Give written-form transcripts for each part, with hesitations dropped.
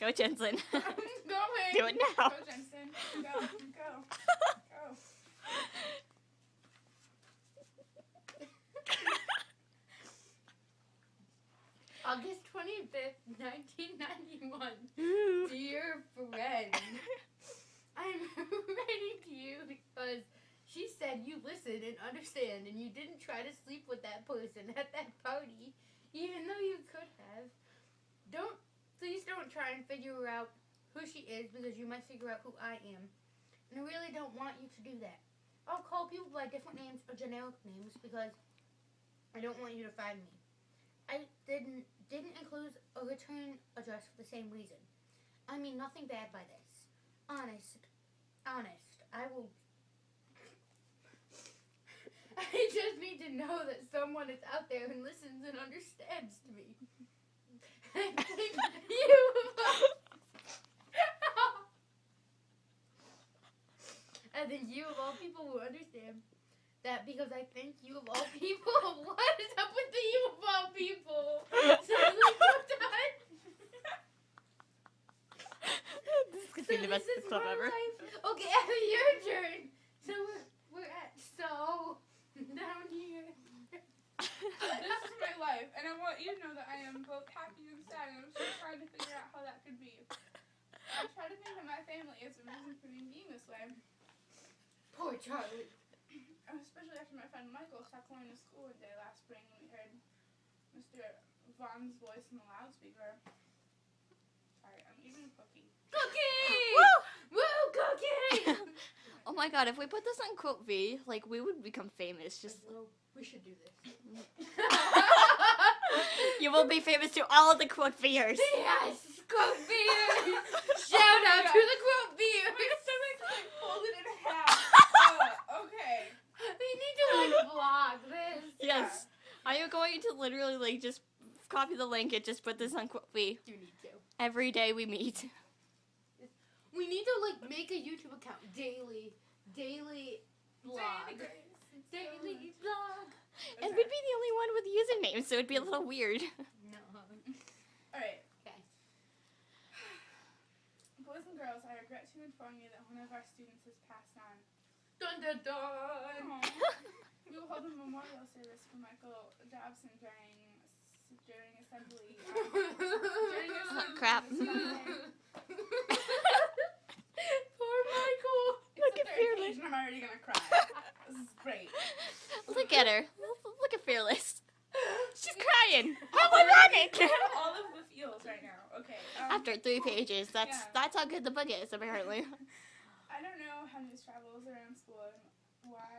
Go, Jensen. I'm going. Do it now. Go, Jensen. Go. August 25th, 1991. Dear friend, I'm writing to you because she said you listen and understand and you didn't try to sleep with that person at that party, even though you could have. Please don't try and figure out who she is because you might figure out who I am. And I really don't want you to do that. I'll call people by different names or generic names because I don't want you to find me. I didn't include a return address for the same reason. I mean nothing bad by this. Honest. I will... I just need to know that someone is out there and listens and understands to me. I think you... I think you of all people will understand that because I think you of all people... What is up with the you of all people? This could be the best club ever. Okay, Abby, your turn. So we're at down here. This is my life, and I want you to know that I am both happy and sad, and I'm still trying to figure out how that could be. I try to think of my family as a reason for me being this way. Poor Charlie. Especially after my friend Michael stopped going to school one day last spring when we heard Mr. Vaughn's voice in the loudspeaker. Sorry, I'm eating a cookie. Cookie! Woo! Woo, cookie! Oh my god, if we put this on Quote V, like, we would become famous. Just we should do this. You will be famous to all of the Quote V'ers. Yes! Quote V'ers! Shout out to the Quote V'ers! My stomach's like folded in half. Okay. We need to vlog this. Yes. Are you going to literally just copy the link and just put this on Quote V? You need to. Every day we meet. We need to make a YouTube account daily vlog. Daily vlog. Okay. And we'd be the only one with usernames, so it'd be a little weird. No. Alright. Okay. Boys and girls, I regret to inform you that one of our students has passed on. Dun dun dun! We will hold a memorial service for Michael Dobson during assembly. Crap. Poor Michael. Look at Fearless. I'm already gonna cry. This is great. Look at her. Look at Fearless. She's crying. How ironic. All of the feels right now. Okay. After 3 pages, that's how good the book is, apparently. I don't know how news travels around school and why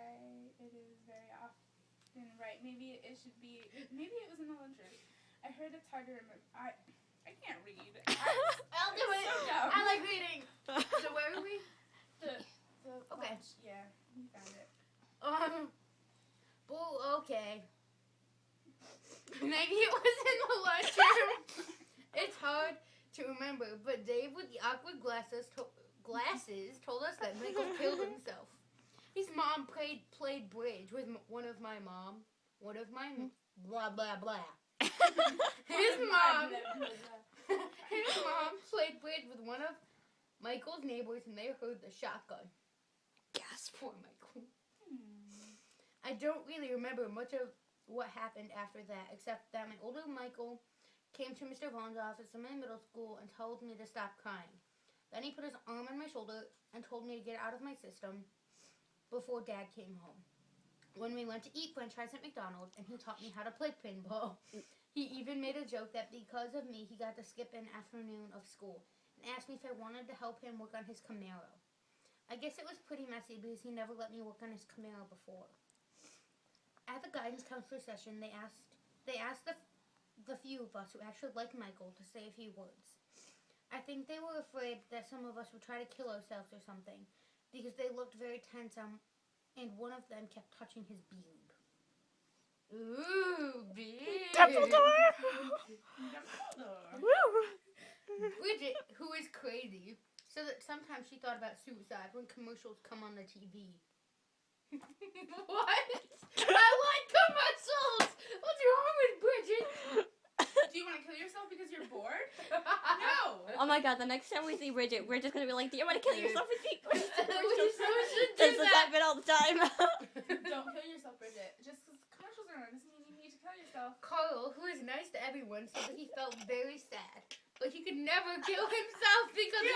it is very often right. Maybe it should be. Maybe it was in the lunchroom. I heard it's hard to remember. I can't read. I'll do it. So dumb. I like reading. So where are we? The Okay. lunch. Yeah, you found it. Okay. Maybe it was in the lunchroom. It's hard to remember, but Dave with the awkward glasses told us that Michael killed himself. His mom played bridge with one of my blah blah blah. His mom played bridge with one of Michael's neighbors, and they heard the shotgun. Gasp. Poor Michael. I don't really remember much of what happened after that, except that my older Michael came to Mr. Vaughn's office in my middle school and told me to stop crying. Then he put his arm on my shoulder and told me to get out of my system before Dad came home. When we went to eat french fries at McDonald's, and he taught me how to play pinball. He even made a joke that because of me, he got to skip an afternoon of school and asked me if I wanted to help him work on his Camaro. I guess it was pretty messy because he never let me work on his Camaro before. At the guidance counselor session, they asked the few of us who actually liked Michael to say a few words. I think they were afraid that some of us would try to kill ourselves or something because they looked very tense and one of them kept touching his beard. Ooh, beard. Dumbledore! Bridget, who is crazy, so that sometimes she thought about suicide when commercials come on the TV. What? I like commercials! What's wrong with Bridget? Do Do you want to kill yourself because you're bored? No. Oh my god, the next time we see Bridget, we're just gonna be like, do you want to kill yourself? We so should do This has that. happened all the time. Don't kill yourself, Bridget. Just because commercials are on doesn't mean you need to kill yourself. Carl, who is nice to everyone, said that he felt very sad, but he could never kill himself because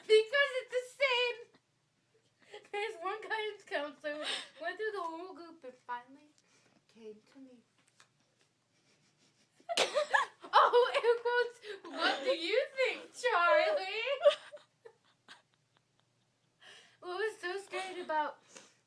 because it's a sin. There's one guidance counselor went through the whole group and finally came to me. Oh, air quotes. What do you think, Charlie? What was so strange about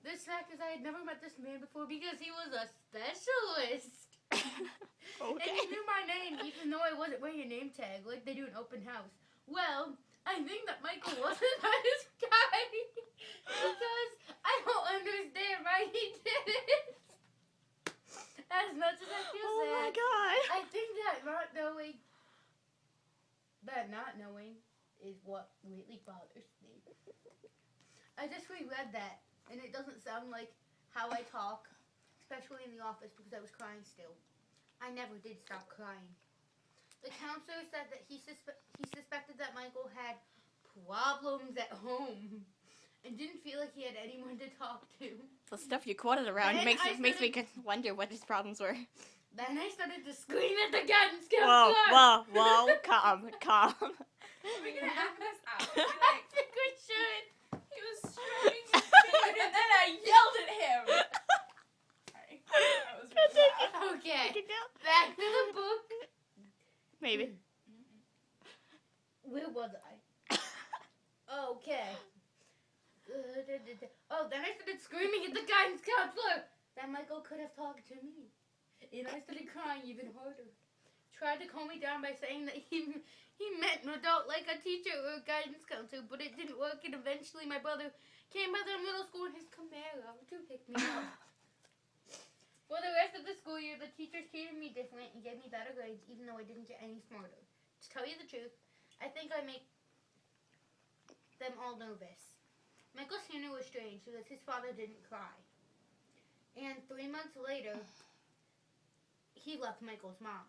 this fact is I had never met this man before because he was a specialist. Okay. And he knew my name even though I wasn't wearing a name tag like they do in open house. Well, I think that Michael wasn't a nice guy because I don't understand why he did it. As much as I feel Oh my sad, god. I think that not knowing is what really bothers me. I just reread that, and it doesn't sound like how I talk, especially in the office because I was crying still. I never did stop crying. The counselor said that he suspected that Michael had problems at home and didn't feel like he had anyone to talk to. The stuff you quoted around Then makes I me started- wonder what his problems were. Then I started to scream at the guidance Whoa, counselor. whoa, calm. We're gonna act this out. Be I like, think we should. he was stroking his finger, and then I yelled at him. Sorry, that was really loud. Okay, back to the book. Maybe. Where was I? Okay. Oh, then I started screaming at the guidance counselor that Michael could have talked to me. And I started crying even harder. Tried to calm me down by saying that he meant an adult like a teacher or a guidance counselor, but it didn't work, and eventually my brother came by the middle school in his Camaro to pick me up. For the rest of the school year, the teachers treated me different and gave me better grades, even though I didn't get any smarter. To tell you the truth, I think I make them all nervous. Michael's funeral was strange because his father didn't cry. And 3 months later, he left Michael's mom.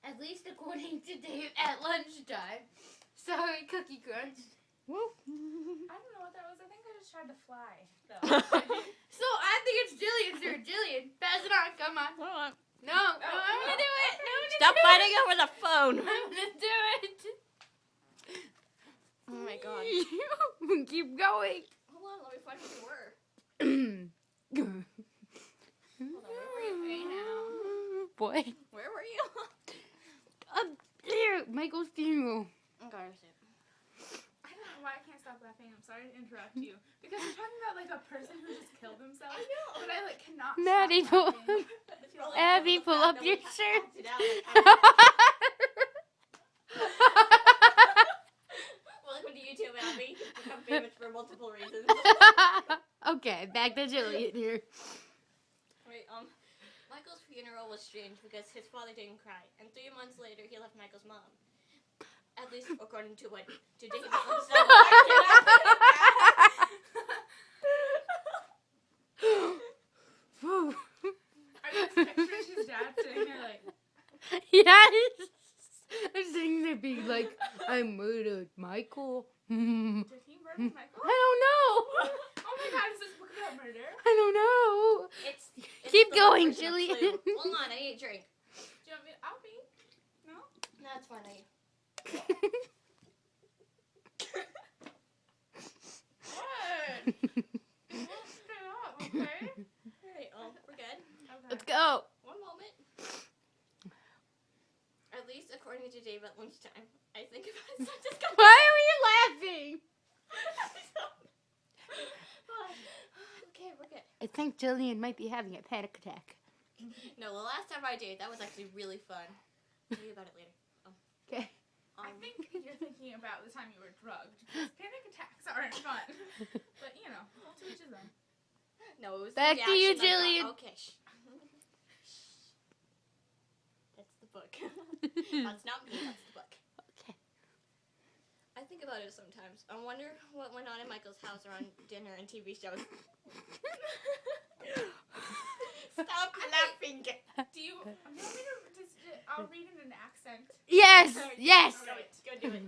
At least according to Dave at lunchtime. Sorry, Cookie Crunch. Woo. I don't know what that was. I think I just tried to fly. So. So I think it's Jillian's turn. Jillian, pass it on. Come on. Hold on. No, I'm gonna do it. No, I'm gonna Stop do it. fighting over the phone. I'm gonna do it. Oh my god. Keep going. Hold on, let me find where you were. Hold on, where were you right now? Boy. Where were you? Up there, Michael's funeral. Okay, I see. I don't know why I can't stop laughing. I'm sorry to interrupt you. Because you're talking about like a person who just killed himself. I know. But I like cannot Maddie, stop laughing. Abby, pull up your shirt. Welcome to YouTube, Abby. Become famous for multiple reasons. Okay, back to Jillian here. Wait, Michael's funeral was strange because his father didn't cry, and 3 months later he left Michael's mom. At least according to what to David himself. I just pictured his dad sitting there like, Yes. I'm sitting there being like, I murdered Michael. I did he murder Michael? don't know. Oh my god, is this book about murder? I don't know. It's Keep the going, version of Jillian. Clue. Hold on, I need a drink. Do you want me? I'll be. No? That's funny. What? Shut up, okay? Alright, we're good. Okay. Let's go. One moment. At least according to Dave at lunchtime, I think about it just got Why are we laughing? Okay, we're good. I think Jillian might be having a panic attack. No, the last time I did, that was actually really fun. Tell you about it later. Okay. I think you're thinking about the time you were drugged. Because panic attacks aren't fun. But, you know, to each his own. No, it was Back the to you, reaction I got. Jillian. Okay, shh. That's the book. That's not me, that's the book. Okay. I think about it sometimes. I wonder what went on in Michael's house around dinner and TV shows. Stop laughing. Do you want me to just, I'll read in an accent. Yes, yes. Go it. Go do it.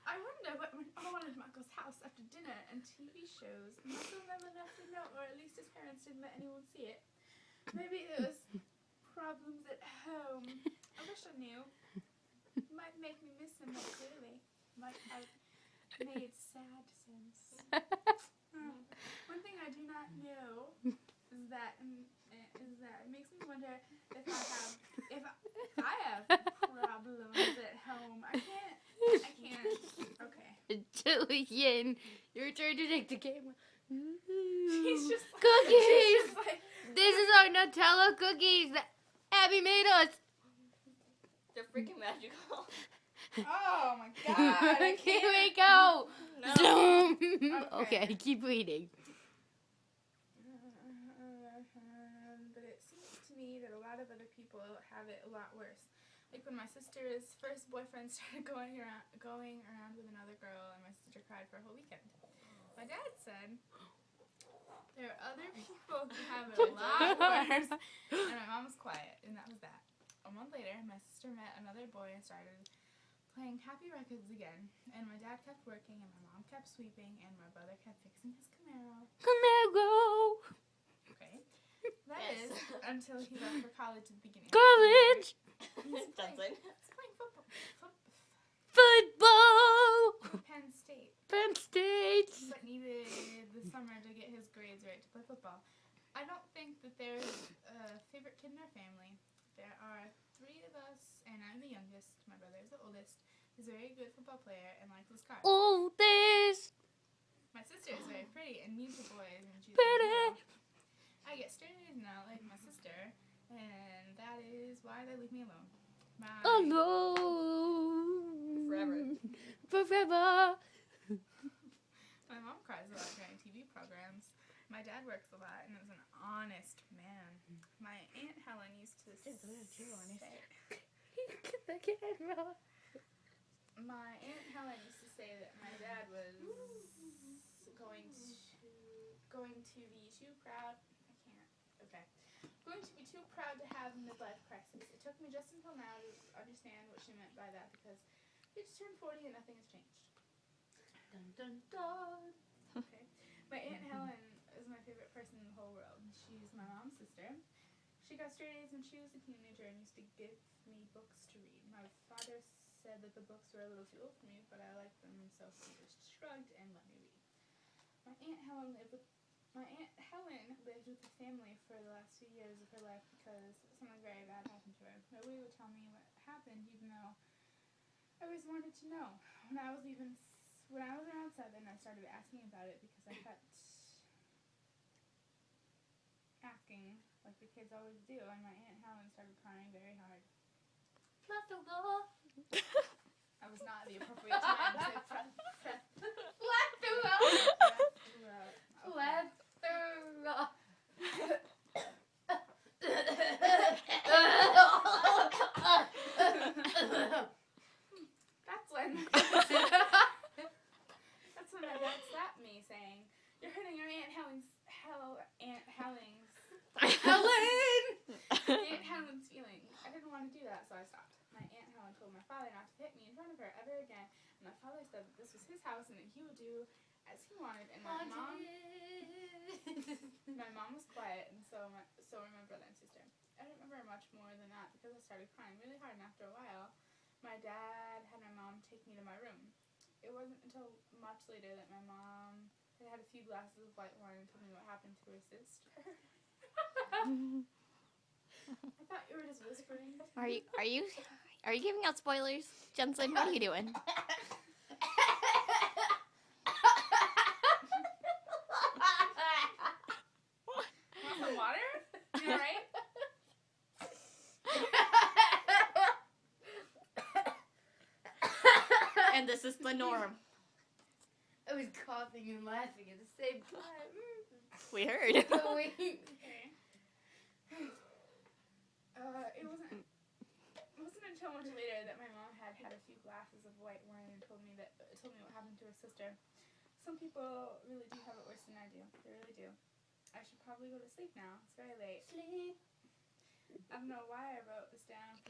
I wonder what went on in Michael's house after dinner and TV shows. Michael never left a note, or at least his parents didn't let anyone see it. Maybe there was problems at home. I wish I knew. Might make me miss him more clearly. Might have made sad sense. One thing I do not know is that it makes me wonder if I have problems at home. I can't. Okay. Julian, your turn to take the camera. She's just like, Cookies! she's just like, This is our Nutella cookies that Abby made us. They're freaking magical. oh my god. I Here can't. we go. No. Zoom. Okay. Okay, keep reading. But it seems to me that a lot of other people have it a lot worse. Like when my sister's first boyfriend started going around with another girl, and my sister cried for a whole weekend. My dad said there are other people who have it a lot worse, and my mom was quiet, and that was that. A month later, my sister met another boy and started playing happy records again, and my dad kept working, and my mom kept sweeping, and my brother kept fixing his Camaro. Camaro. Okay. That is Yes. until he left for college at the beginning. College. He's playing football. Football. For Penn State. Penn State. But needed the summer to get his grades right to play football. I don't think that there's a favorite kid in our family. There are 3 of us, and I'm the youngest. My brother is the oldest. He's a very good football player and likes his cars. Oldest. My sister is very pretty and means the boys, and she's Pretty. a girl. I get straight and not like my sister, and that is why they leave me alone. Alone. Forever. My mom cries a lot during TV programs. My dad works a lot and is an honest man. My Aunt Helen used to say, my Aunt Helen used to say that my dad was going to be too proud. Going to be too proud to have a midlife crisis. It took me just until now to understand what she meant by that, because he just turned 40 and nothing has changed. Dun, dun, dun. Okay. My Aunt Helen is my favorite person in the whole world. She's my mom's sister. She got straight A's when she was a teenager and used to give me books to read. My father said that the books were a little too old for me, but I liked them, so he just shrugged and let me read. My Aunt Helen lived with the family for the last few years of her life because something very bad happened to her. Nobody would tell me what happened, even though I always wanted to know. When I was around 7, I started asking about it because I kept asking, like the kids always do, and my Aunt Helen started crying very hard. Let the law. That was not the appropriate time to say Let the law. Let the law. That's when my dad slapped me, saying, "You're hurting your Aunt Helen's feelings." I didn't want to do that, so I stopped. My Aunt Helen told my father not to hit me in front of her ever again, and my father said that this was his house and that he would do as he wanted. And my mom was quiet, and so were my brother and sister. I don't remember much more than that because I started crying really hard, and after a while, my dad had my mom take me to my room. It wasn't until much later that my mom had a few glasses of white wine and told me what happened to her sister. I thought you were just whispering. Are you giving out spoilers, Jensen? What are you doing? Want some water? You alright? And this is the norm. I was coughing and laughing at the same time. We heard. Okay. It wasn't until much later that my mom had a few glasses of white wine and told me what happened to her sister. some people really do have it worse than I do. They really do. I should probably go to sleep now. It's very late. Sleep. I don't know why I wrote this down.